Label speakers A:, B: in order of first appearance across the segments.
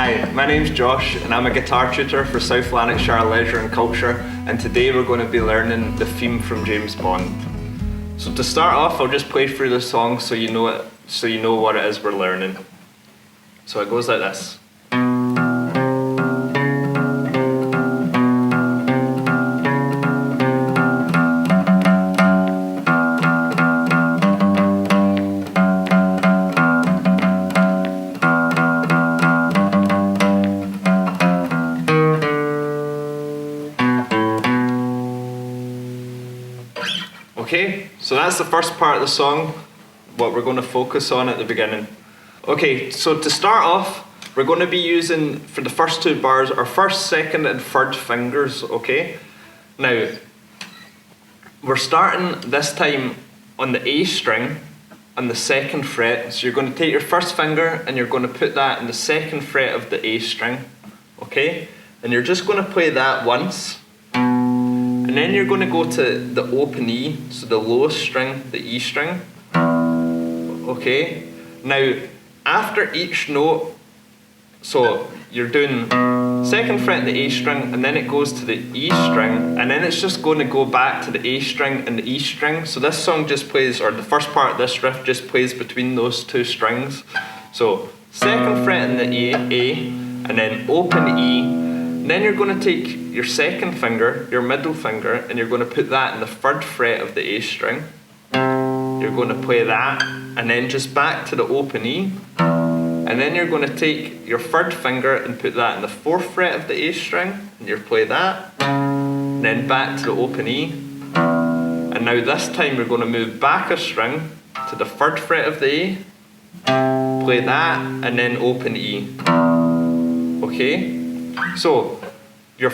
A: Hi, my name's Josh and I'm a guitar tutor for South Lanarkshire Leisure and Culture, and today we're going to be learning the theme from James Bond. So to start off, I'll just play through the song so you know what it is we're learning. So it goes like this. Okay, so that's the first part of the song, what we're going to focus on at the beginning. Okay, so to start off, we're going to be using, for the first two bars, our first, second and third fingers, okay? Now, we're starting this time on the A string on the second fret. So you're going to take your first finger and you're going to put that in the second fret of the A string, okay? And you're just going to play that once. And then you're going to go to the open E, so the lowest string, the E string. Okay? Now, after each note, so you're doing second fret in the A string, and then it goes to the E string, and then it's just going to go back to the A string and the E string. So this song just plays, or the first part of this riff just plays between those two strings. So second fret in the A, and then open E. And then you're going to take your second finger, your middle finger, and you're going to put that in the third fret of the A string. You're going to play that, and then just back to the open E. And then you're going to take your third finger and put that in the fourth fret of the A string, and you play that. And then back to the open E. And now this time we're going to move back a string to the third fret of the A, play that, and then open E. Okay? So, you're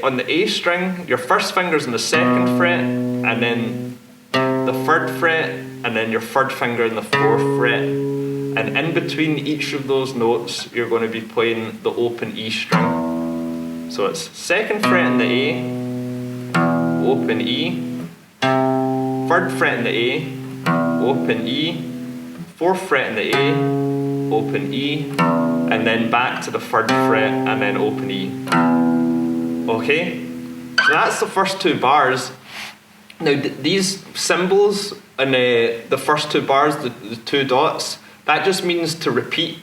A: on the A string, your first finger's on the second fret, and then the third fret, and then your third finger in the fourth fret. And in between each of those notes, you're going to be playing the open E string. So it's second fret in the A, open E, third fret in the A, open E, fourth fret in the A, open E, and then back to the third fret and then open E. Okay? So that's the first two bars. Now these symbols in the first two bars, the two dots, that just means to repeat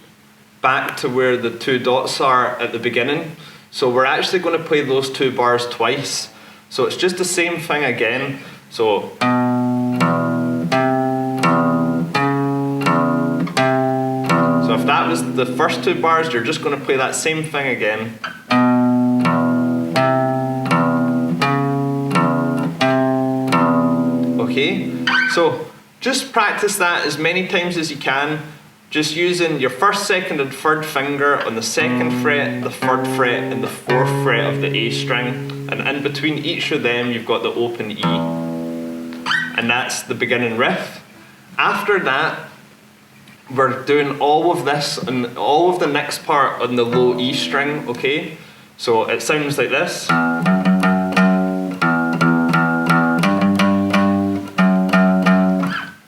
A: back to where the two dots are at the beginning. So we're actually going to play those two bars twice. So it's just the same thing again. So if that was the first two bars, you're just going to play that same thing again. Okay, so just practice that as many times as you can, just using your first, second and third finger on the second fret, the third fret and the fourth fret of the A string, and in between each of them you've got the open E, and that's the beginning riff. After that, we're doing all of this and all of the next part on the low E string, okay? So it sounds like this.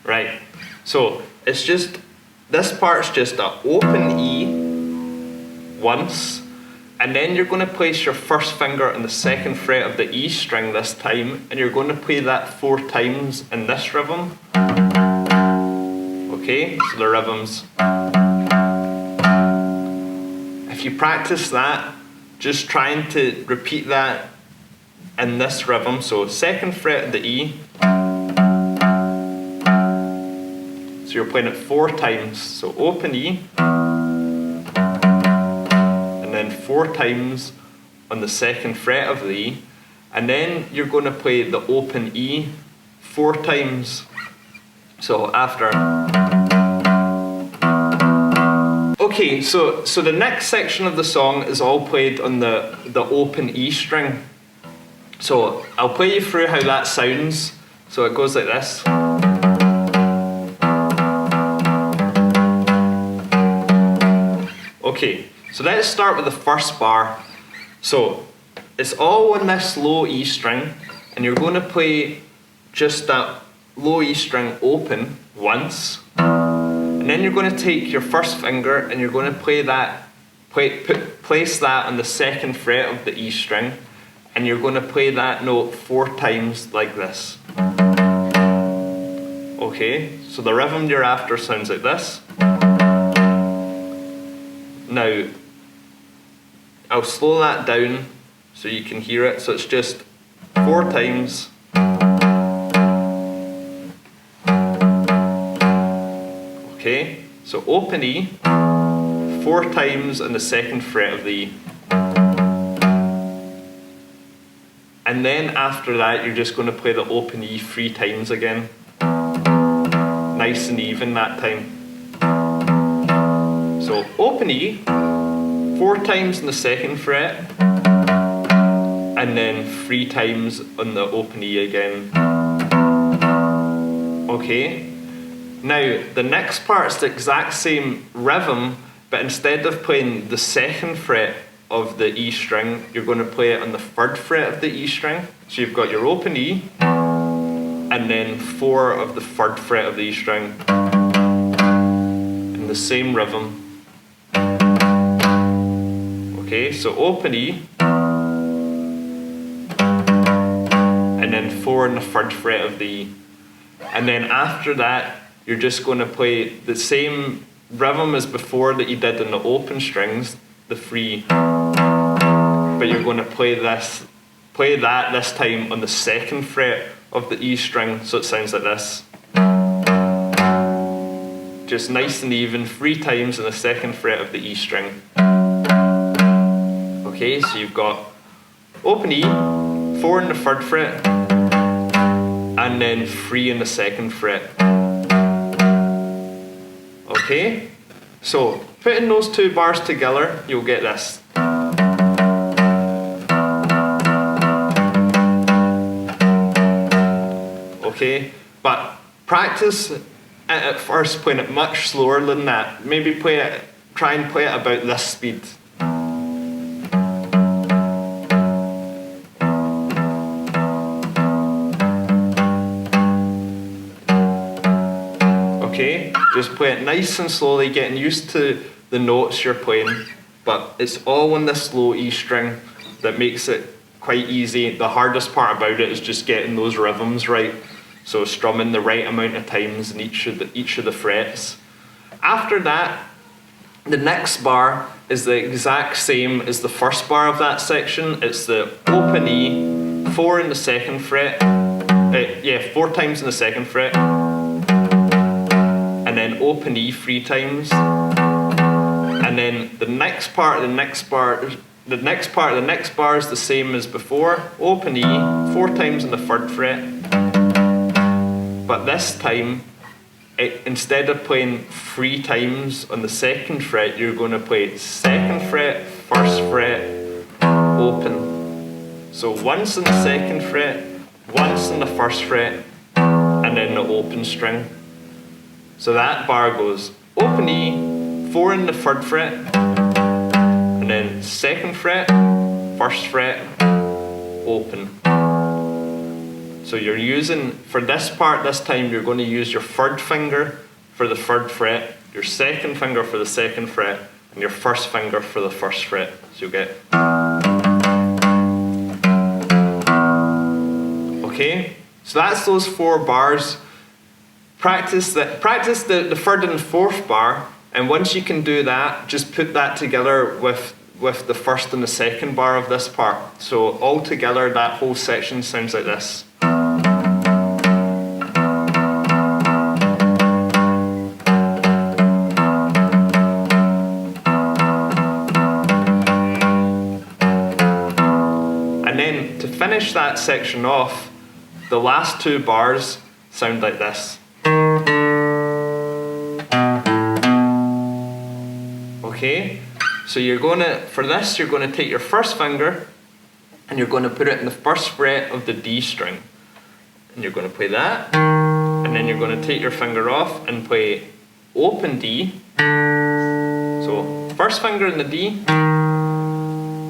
A: Right, so it's just, this part's just an open E once, and then you're going to place your first finger on the second fret of the E string this time, and you're going to play that 4 times in this rhythm. Okay, so the rhythms. If you practice that, just trying to repeat that in this rhythm. So second fret of the E. So you're playing it 4 times. So open E. And then 4 times on the second fret of the E. And then you're going to play the open E 4 times. So after. Okay, so the next section of the song is all played on the open E string. So I'll play you through how that sounds. So it goes like this. Okay, so let's start with the first bar. So it's all on this low E string, and you're going to play just that low E string open once, and then you're going to take your first finger and you're going to play that place that on the second fret of the E string, and you're going to play that note 4 times like this. Okay, so the rhythm you're after sounds like this. Now, I'll slow that down so you can hear it. So it's just 4 times. Okay, so open E, 4 times on the second fret of the E. And then after that, you're just going to play the open E 3 times again. Nice and even that time. So open E, 4 times on the second fret, and then 3 times on the open E again. Okay, now the next part is the exact same rhythm, but instead of playing the second fret of the E string, you're going to play it on the 3rd fret of the E string. So you've got your open E, and then 4 of the 3rd fret of the E string, in the same rhythm. Okay, so open E, and then 4 on the 3rd fret of the E. And then after that, you're just going to play the same rhythm as before that you did on the open strings, the 3, but you're going to play that this time on the 2nd fret of the E string, so it sounds like this. Just nice and even, 3 times on the 2nd fret of the E string. Okay, so you've got open E, 4 in the 3rd fret, and then 3 in the 2nd fret. Okay, so putting those 2 bars together, you'll get this. Okay, but practice at first playing it much slower than that. Maybe try and play it about this speed. Okay, just play it nice and slowly, getting used to the notes you're playing, but it's all on the slow E string that makes it quite easy. The hardest part about it is just getting those rhythms right. So strumming the right amount of times in each of the frets. After that, the next bar is the exact same as the first bar of that section. It's the open E, 4 in the 2nd fret. 4 times in the 2nd fret, and then open E 3 times. And then the next bar is the same as before. Open E, 4 times in the 3rd fret. But this time, instead of playing 3 times on the 2nd fret, you're going to play 2nd fret, 1st fret, open. So once on the 2nd fret, once on the 1st fret, and then the open string. So that bar goes open E, 4 in the 3rd fret, and then 2nd fret, 1st fret, open. So you're using, for this part this time, you're going to use your 3rd finger for the 3rd fret, your 2nd finger for the 2nd fret, and your 1st finger for the 1st fret. So you'll get. Okay, so that's those 4 bars. Practice the 3rd and 4th bar, and once you can do that, just put that together with the 1st and the 2nd bar of this part. So all together, that whole section sounds like this. And then to finish that section off, the last 2 bars sound like this. Okay, so for this you're going to take your 1st finger and you're going to put it in the 1st fret of the D string. And you're going to play that, and then you're going to take your finger off and play open D. So 1st finger in the D,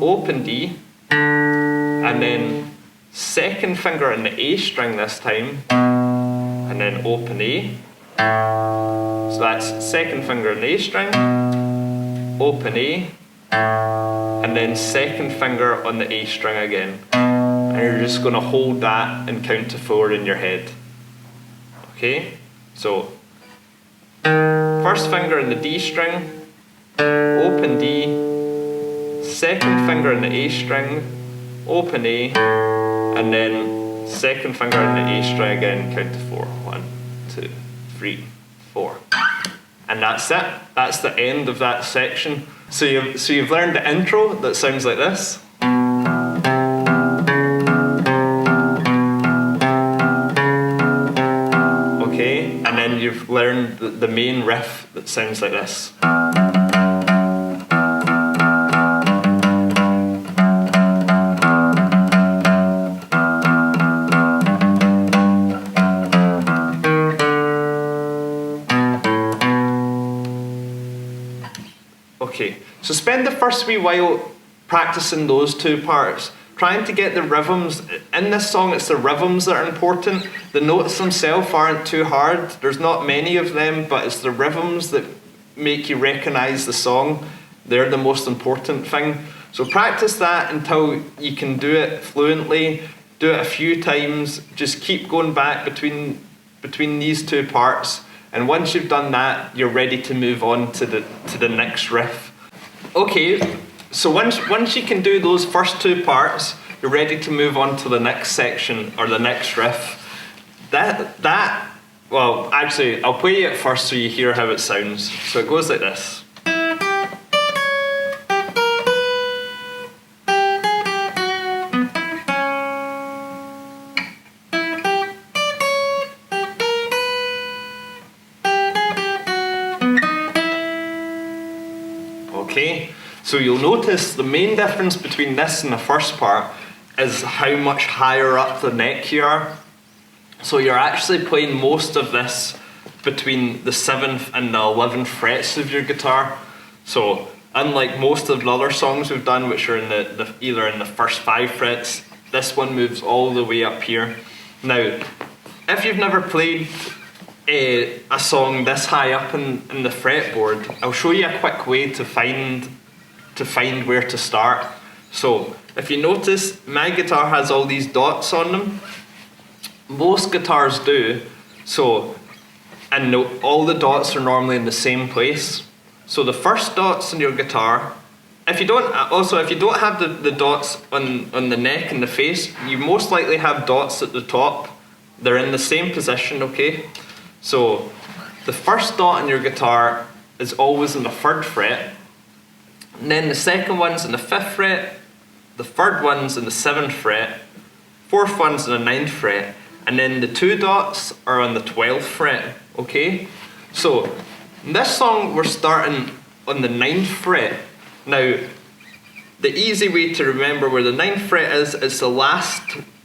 A: open D, and then 2nd finger in the A string this time, and then open A. So that's 2nd finger in the A string, open A, and then second finger on the A string again. And you're just going to hold that and count to 4 in your head. Okay? So, first finger in the D string, open D, second finger in the A string, open A, and then second finger in the A string again, count to 4. 1, 2, 3, 4. And that's it. That's the end of that section. So you've learned the intro that sounds like this. Okay, and then you've learned the main riff that sounds like this. Okay, so spend the first wee while practicing those two parts, trying to get the rhythms. In this song, it's the rhythms that are important. The notes themselves aren't too hard. There's not many of them, but it's the rhythms that make you recognise the song. They're the most important thing. So practice that until you can do it fluently. Do it a few times. Just keep going back between these two parts. And once you've done that, you're ready to move on to the next riff. Okay, so once you can do those first two parts, you're ready to move on to the next section or the next riff. Well, actually, I'll play it first so you hear how it sounds. So it goes like this. Okay, so you'll notice the main difference between this and the first part is how much higher up the neck you are. So you're actually playing most of this between the 7th and the 11th frets of your guitar. So unlike most of the other songs we've done, which are in either in the first 5 frets, this one moves all the way up here. Now, if you've never played a song this high up in the fretboard, I'll show you a quick way to find where to start. So if you notice, my guitar has all these dots on them. Most guitars do. So, and all the dots are normally in the same place. So the first dots on your guitar, if you don't have the dots on the neck and the face, you most likely have dots at the top. They're in the same position, okay? So the first dot on your guitar is always in the 3rd fret, and then the second one's in the 5th fret, the 3rd one's in the 7th fret, 4th one's in the 9th fret, and then the 2 dots are on the 12th fret, okay? So in this song we're starting on the 9th fret. Now, the easy way to remember where the 9th fret is, it's the last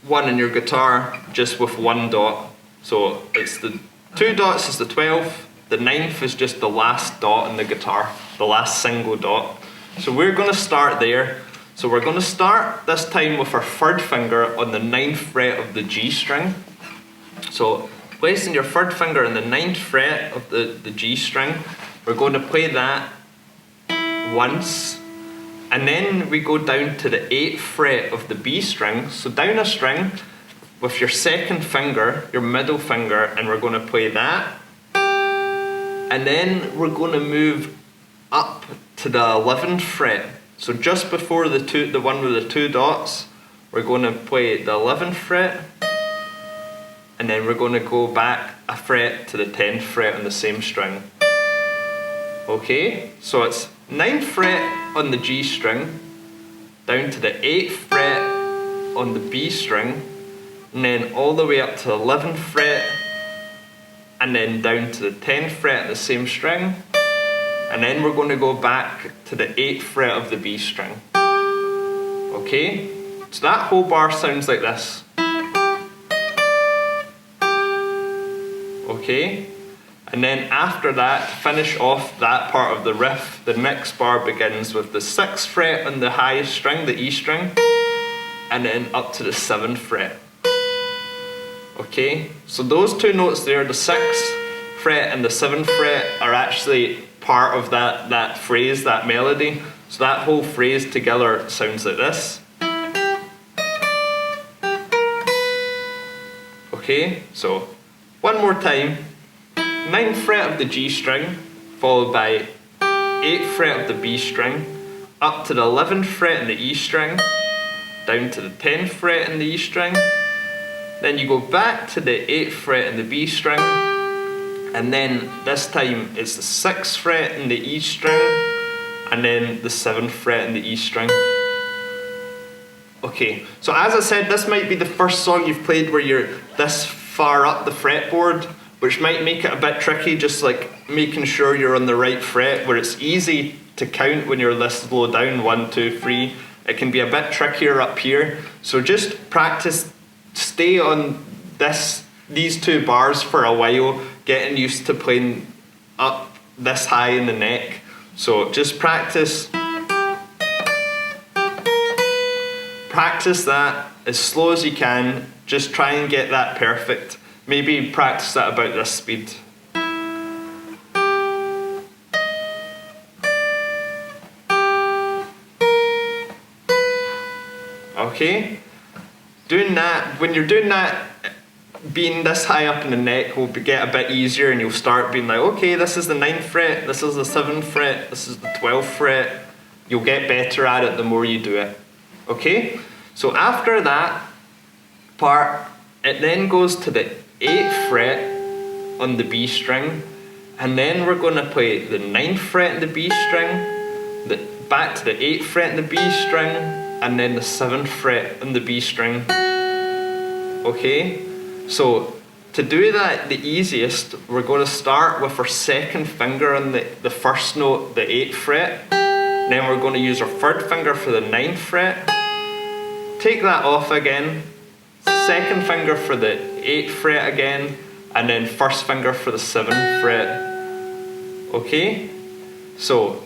A: one in your guitar just with 1 dot. So it's the 2 dots is the 12th, the 9th is just the last dot in the guitar, the last single dot. So we're going to start there. So we're going to start this time with our 3rd finger on the 9th fret of the G string. So placing your 3rd finger on the 9th fret of the G string, we're going to play that once, and then we go down to the 8th fret of the B string. So down a string with your 2nd finger, your middle finger, and we're going to play that. And then we're going to move up to the 11th fret. So just before the one with the 2 dots, we're going to play the 11th fret, and then we're going to go back a fret to the 10th fret on the same string. Okay, so it's 9th fret on the G string, down to the 8th fret on the B string, and then all the way up to the 11th fret, and then down to the 10th fret on the same string, and then we're going to go back to the 8th fret of the B string. Okay, so that whole bar sounds like this. Okay, and then after that, to finish off that part of the riff, the next bar begins with the 6th fret on the highest string, the E string, and then up to the 7th fret. Okay, so those 2 notes there, the 6th fret and the 7th fret, are actually part of that phrase, that melody. So that whole phrase together sounds like this. Okay, so one more time. 9th fret of the G string, followed by 8th fret of the B string, up to the 11th fret in the E string, down to the 10th fret in the E string, then you go back to the 8th fret in the B string, and then this time it's the 6th fret in the E string, and then the 7th fret in the E string. Okay, so as I said, this might be the first song you've played where you're this far up the fretboard, which might make it a bit tricky, just like making sure you're on the right fret, where it's easy to count when you're this low down, 1, 2, 3. It can be a bit trickier up here. So just practice, stay on these 2 bars for a while, getting used to playing up this high in the neck. So just practice that as slow as you can. Just try and get that perfect. Maybe practice that about this speed. Okay? Doing that, when you're doing that, being this high up in the neck will get a bit easier, and you'll start being like, okay, this is the 9th fret, this is the 7th fret, this is the 12th fret. You'll get better at it the more you do it. Okay? So after that part, it then goes to the 8th fret on the B string, and then we're going to play the 9th fret in the B string, back to the 8th fret in the B string, and then the 7th fret in the B string. Okay? So to do that the easiest, we're going to start with our 2nd finger on the first note, the 8th fret. Then we're going to use our 3rd finger for the 9th fret. Take that off again. 2nd finger for the 8th fret again, and then 1st finger for the 7th fret. Okay? So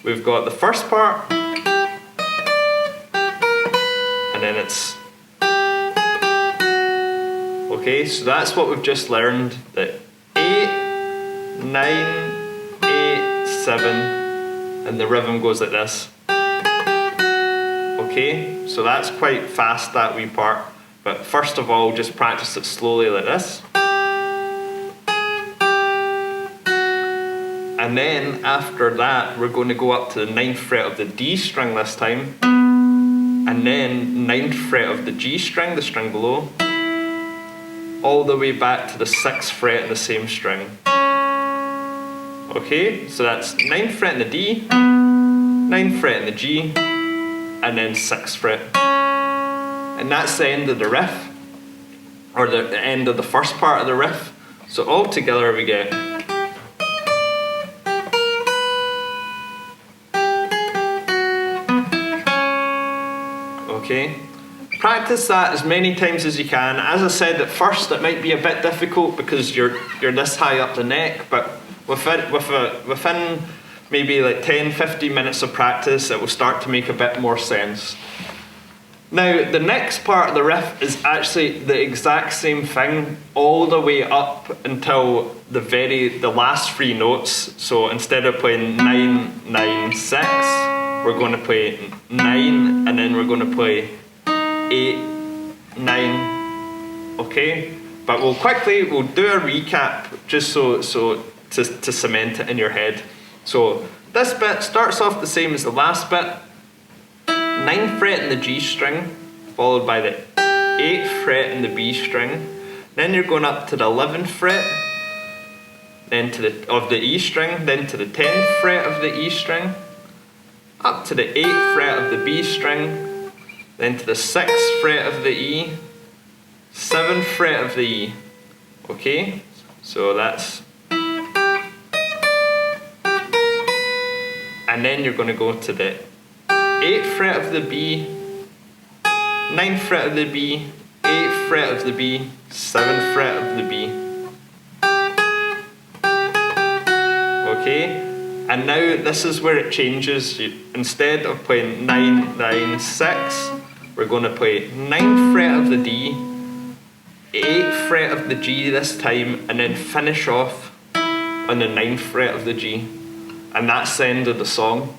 A: we've got the first part, and then it's... Okay, so that's what we've just learned. That 8, 9, 8, 7, and the rhythm goes like this. Okay, so that's quite fast, that wee part. But first of all, just practice it slowly like this. And then after that, we're going to go up to the 9th fret of the D string this time. And then 9th fret of the G string, the string below. All the way back to the 6th fret in the same string. Okay, so that's 9th fret in the D, 9th fret in the G, and then 6th fret. And that's the end of the riff, or the end of the first part of the riff. So all together we get... Okay? Practice that as many times as you can. As I said, at first it might be a bit difficult because you're this high up the neck, but within maybe like 10-15 minutes of practice, it will start to make a bit more sense. Now, the next part of the riff is actually the exact same thing all the way up until the last 3 notes. So instead of playing 9, 9, 6, we're going to play 9, and then we're going to play 8, 9, okay? But we'll do a recap just so to cement it in your head. So this bit starts off the same as the last bit. 9th fret in the G string, followed by the 8th fret in the B string. Then you're going up to the 11th fret, then of the E string, then to the 10th fret of the E string, up to the 8th fret of the B string, then to the 6th fret of the E, 7th fret of the E. Okay, so that's... And then you're going to go to the 8th fret of the B, 9th fret of the B, 8th fret of the B, 7th fret of the B. Okay, and now this is where it changes. Instead of playing 9, 9, 6, we're going to play 9th fret of the D, 8th fret of the G this time, and then finish off on the 9th fret of the G. And that's the end of the song.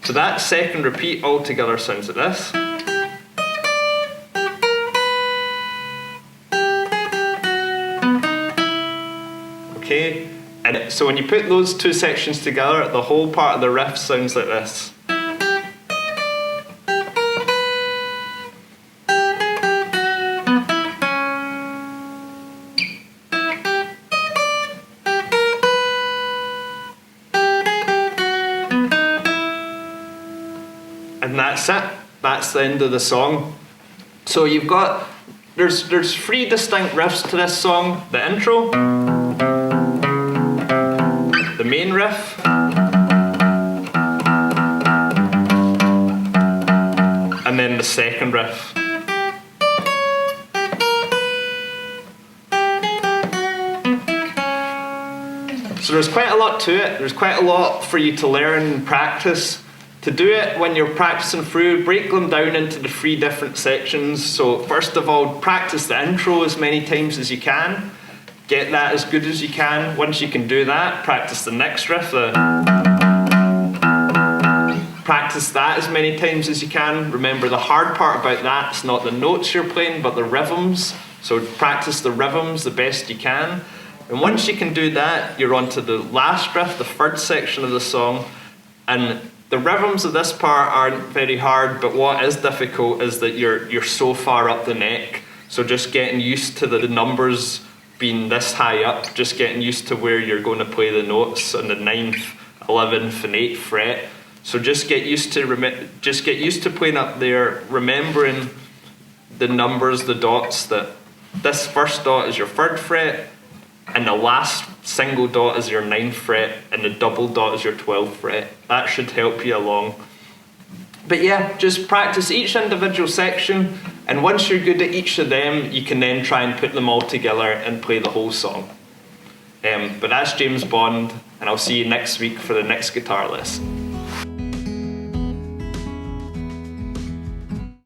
A: So that second repeat altogether sounds like this. Okay, and so when you put those two sections together, the whole part of the riff sounds like this. And that's it. That's the end of the song. So you've got, there's three distinct riffs to this song. The intro, the main riff, and then the second riff. So there's quite a lot to it. There's quite a lot for you to learn and practice. To do it when you're practicing through, break them down into the three different sections. So first of all, practice the intro as many times as you can. Get that as good as you can. Once you can do that, practice the next riff. Practice that as many times as you can. Remember, the hard part about that is not the notes you're playing, but the rhythms. So practice the rhythms the best you can. And once you can do that, you're on to the last riff, the third section of the song. And the rhythms of this part aren't very hard, but what is difficult is that you're so far up the neck. So just getting used to the numbers being this high up, just getting used to where you're going to play the notes on the 9th, 11th and 8th fret. So just get used to playing up there, remembering the numbers, the dots, that this first dot is your 3rd fret, and the last single dot is your 9th fret, and the double dot is your 12th fret. That should help you along. But yeah, just practice each individual section, and once you're good at each of them, you can then try and put them all together and play the whole song. But that's James Bond, and I'll see you next week for the next guitar lesson.